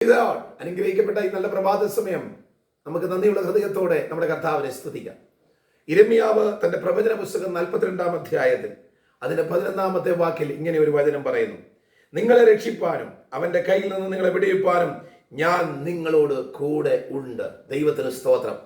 അനുഗ്രഹിക്കപ്പെട്ട ഈ നല്ല പ്രഭാത സമയം നമുക്ക് നന്ദിയുള്ള ഹൃദയത്തോടെ നമ്മുടെ കർത്താവിനെ സ്തുതിക്കാം. യിരെമ്യാവ് തന്റെ പ്രവചന പുസ്തകം 42-ാം അധ്യായത്തിൽ അതിന്റെ 11-ാമത്തെ വാക്കിൽ ഇങ്ങനെ ഒരു വചനം പറയുന്നു: നിങ്ങളെ രക്ഷിപ്പാനും അവന്റെ കയ്യിൽ നിന്ന് നിങ്ങളെ വിടുവിപ്പാനും ഞാൻ നിങ്ങളോട് കൂടെ ഉണ്ട്. ദൈവത്തിന് സ്തോത്രം.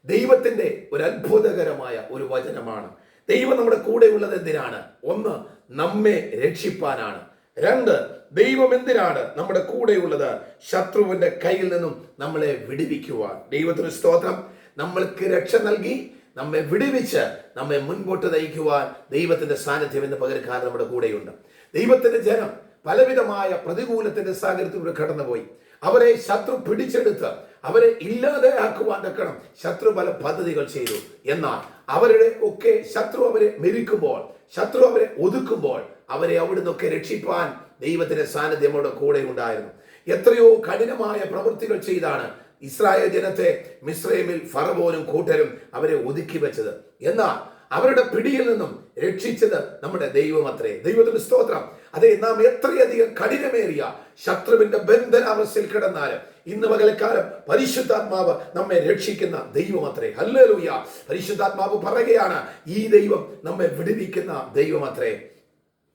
ദൈവത്തിന്റെ ഒരു അത്ഭുതകരമായ ഒരു വചനമാണ്. ദൈവം നമ്മുടെ കൂടെ ഉള്ളത് എന്തിനാണ്? ഒന്ന്, നമ്മെ രക്ഷിപ്പാനാണ്. രണ്ട്, ദൈവം എന്തിനാണ് നമ്മുടെ കൂടെയുള്ളത്? ശത്രുവിന്റെ കയ്യിൽ നിന്നും നമ്മളെ വിടുവിക്കുവാൻ. ദൈവത്തിന് സ്തോത്രം. നമ്മൾക്ക് രക്ഷ നൽകി നമ്മെ വിടുവിച്ച് നമ്മെ മുൻപോട്ട് നയിക്കുവാൻ ദൈവത്തിന്റെ സാന്നിധ്യം എന്ന പകരക്കാരൻ നമ്മുടെ കൂടെയുണ്ട്. ദൈവത്തിന്റെ ജനം പലവിധമായ പ്രതികൂലത്തിന്റെ സാഹചര്യത്തിലൂടെ കടന്നുപോയി. അവരെ ശത്രു പിടിച്ചെടുത്ത് അവരെ ഇല്ലാതെയാക്കുവാൻ തക്കണം ശത്രു പല പദ്ധതികൾ ചെയ്തു. എന്നാൽ അവരുടെ ഒക്കെ ശത്രു അവരെ മെരിക്കുമ്പോൾ, ശത്രു അവരെ ഒതുക്കുമ്പോൾ അവരെ അവിടുന്നൊക്കെ രക്ഷിപ്പാൻ ദൈവത്തിന്റെ സാന്നിധ്യം അവിടെ കൂടെ ഉണ്ടായിരുന്നു. എത്രയോ കഠിനമായ പ്രവൃത്തികൾ ചെയ്താണ് ഇസ്രായേൽ ജനത്തെ മിസ്രൈമിൽ ഫറവോനും കൂട്ടരും അവരെ ഒതുക്കി വെച്ചത്. എന്നാൽ അവരുടെ പിടിയിൽ നിന്നും രക്ഷിച്ചത് നമ്മുടെ ദൈവമത്രേ. ദൈവത്തിന് സ്തോത്രം. അതെ, നാം എത്രയധികം കഠിനമേറിയ ശത്രുവിന്റെ ബന്ധനാവസ്ഥയിൽ കിടന്നാലും ഇന്ന് പകൽക്കാലം പരിശുദ്ധാത്മാവ് നമ്മെ രക്ഷിക്കുന്ന ദൈവമത്രേ. ഹല്ലേലൂയ. പരിശുദ്ധാത്മാവ് പറയുകയാണ്, ഈ ദൈവം നമ്മെ വിടുവിക്കുന്ന ദൈവമത്രേ.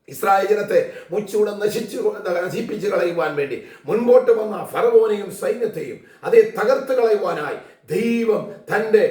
ഇസ്രായേൽ ജനത്തെ മുച്ചൂടെ നശിപ്പിച്ചു കളയുവാൻ വേണ്ടി മുൻപോട്ട് വന്ന ഫറവോനെയും സൈന്യത്തെയും അതേ തകർത്ത് കളയുവാനായി ദൈവം തന്റെ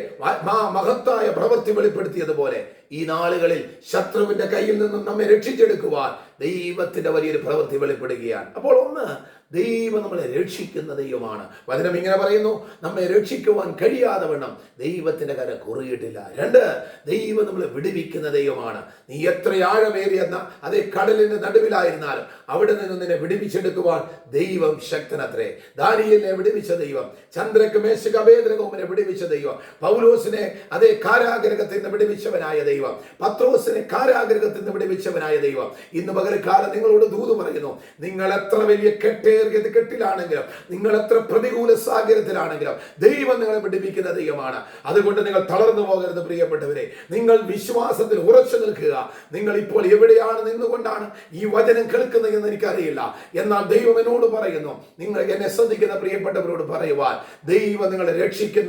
മഹത്തായ പ്രവൃത്തി വെളിപ്പെടുത്തിയതുപോലെ ഈ നാളുകളിൽ ശത്രുവിന്റെ കയ്യിൽ നിന്നും നമ്മെ രക്ഷിച്ചെടുക്കുവാൻ ദൈവത്തിന്റെ വലിയൊരു പ്രവൃത്തി വെളിപ്പെടുകയാണ്. അപ്പോൾ ഒന്ന്, ദൈവം നമ്മളെ രക്ഷിക്കുന്ന ദൈവമാണ്. വചനം ഇങ്ങനെ പറയുന്നു, നമ്മെ രക്ഷിക്കുവാൻ കഴിയാതെ വണ്ണം ദൈവത്തിന്റെ കര കുറുകിയിട്ടില്ല. രണ്ട്, ദൈവം നമ്മളെ വിടുവിക്കുന്ന ദൈവമാണ്. നീ എത്ര ആഴമേറിയെന്ന അതേ കടലിന്റെ നടുവിലായിരുന്നാലും അവിടെ നിന്ന് നിന്നെ വിടുവിച്ചെടുക്കുവാൻ ദൈവം ശക്തനത്രേ. ദാനിയേലിനെ വിടുവിച്ച ദൈവം, ചന്ദ്രക്ക് മേശക അബേദ്നെഗോവിനെ വിടുവിച്ച ദൈവം, പൗലോസിനെ അതേ കാരാഗ്രഹത്തിൽ നിന്ന് വിടുവിച്ചവനായ ദൈവം, പത്രോസിനെ കാരാഗ്രഹത്തിൽ നിന്ന് വിടുവിച്ചവനായ ദൈവം ഇന്ന് പകൽക്കാലം നിങ്ങളോട് ദൂത് പറയുന്നു. നിങ്ങൾ എത്ര വലിയ കെട്ടിലാണെങ്കിലും, നിങ്ങൾ എത്ര പ്രതികൂല സാഹചര്യത്തിലാണെങ്കിലും ദൈവം നിങ്ങളെ വിടുവിക്കുന്ന ദൈവമാണ്. അതുകൊണ്ട് നിങ്ങൾ തളർന്നു പോകരുത് പ്രിയപ്പെട്ടവരെ. നിങ്ങൾ വിശ്വാസത്തിൽ ഉറച്ചു നിൽക്കുക. നിങ്ങൾ ഇപ്പോൾ എവിടെയാണ് നിന്നുകൊണ്ടാണ് ഈ വചനം കേൾക്കുന്നതെന്ന് എനിക്കറിയില്ല. എന്നാൽ ദൈവം എന്നോട് പറയുന്നു, നിങ്ങൾ എന്നെ ശ്രദ്ധിക്കുന്ന പ്രിയപ്പെട്ടവരോട് പറയുവാൻ, ദൈവം നിങ്ങളെ രക്ഷിക്കുന്ന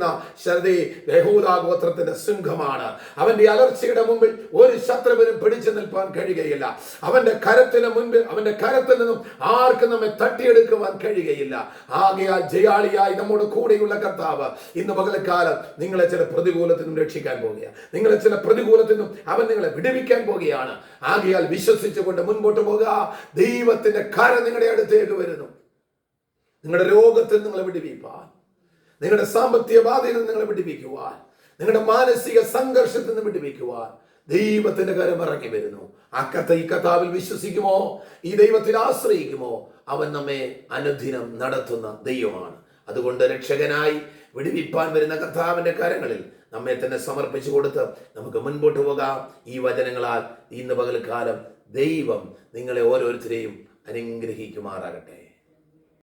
യഹൂദാ ഗോത്രത്തിന്റെ സിംഹമാണ്. അവന്റെ അലർച്ചയുടെ മുമ്പിൽ ഒരു ശത്രുവിനും പിടിച്ചു നിൽപ്പാൻ കഴിയുകയില്ല. അവന്റെ കരത്തിന് മുൻപിൽ, അവന്റെ കരത്തിൽ നിന്നും ആർക്കും നമ്മെ തട്ടിയെടുക്കുവാൻ കഴിയുകയില്ല. ആകയാൽ ജയാളിയായി നമ്മുടെ കൂടെയുള്ള കർത്താവ് ഇന്ന് പകൽക്കാലം നിങ്ങളെ ചില പ്രതികൂലത്തിൽ നിന്നും രക്ഷിക്കാൻ പോകുകയാണ്. നിങ്ങളെ ചില പ്രതികൂലത്തിൽ നിന്നും അവൻ നിങ്ങളെ വിടുവിക്കാൻ പോകുകയാണ്. ആകയാൽ വിശ്വസിച്ചുകൊണ്ട് മുൻപോട്ട് പോകുക. ദൈവത്തിന്റെ കരം നിങ്ങളുടെ അടുത്തേക്ക് വരുന്നു. നിങ്ങളുടെ രോഗത്തിൽ നിങ്ങളെ വിടുവിപ്പാൻ, നിങ്ങളുടെ സാമ്പത്തിക ബാധയിൽ നിന്ന് നിങ്ങളെ വിടുവിക്കുവാൻ, നിങ്ങളുടെ മാനസിക സംഘർഷത്തിൽ നിന്ന് വിടുവിക്കുവാൻ ദൈവത്തിന്റെ കരം ഇറങ്ങി വരുന്നു. ഈ കർത്താവിൽ വിശ്വസിക്കുമോ, ഈ ദൈവത്തിൽ ആശ്രയിക്കുമോ, അവൻ നമ്മെ അനുദിനം നടത്തുന്ന ദൈവമാണ്. അതുകൊണ്ട് രക്ഷകനായി വിടുവിപ്പാൻ വരുന്ന കർത്താവിന്റെ കരങ്ങളിൽ നമ്മെ തന്നെ സമർപ്പിച്ചു കൊടുത്ത് നമുക്ക് മുൻപോട്ട് പോകാം. ഈ വചനങ്ങളാൽ ഇന്ന് പകൽക്കാലം ദൈവം നിങ്ങളെ ഓരോരുത്തരെയും അനുഗ്രഹിക്കുമാറാകട്ടെ.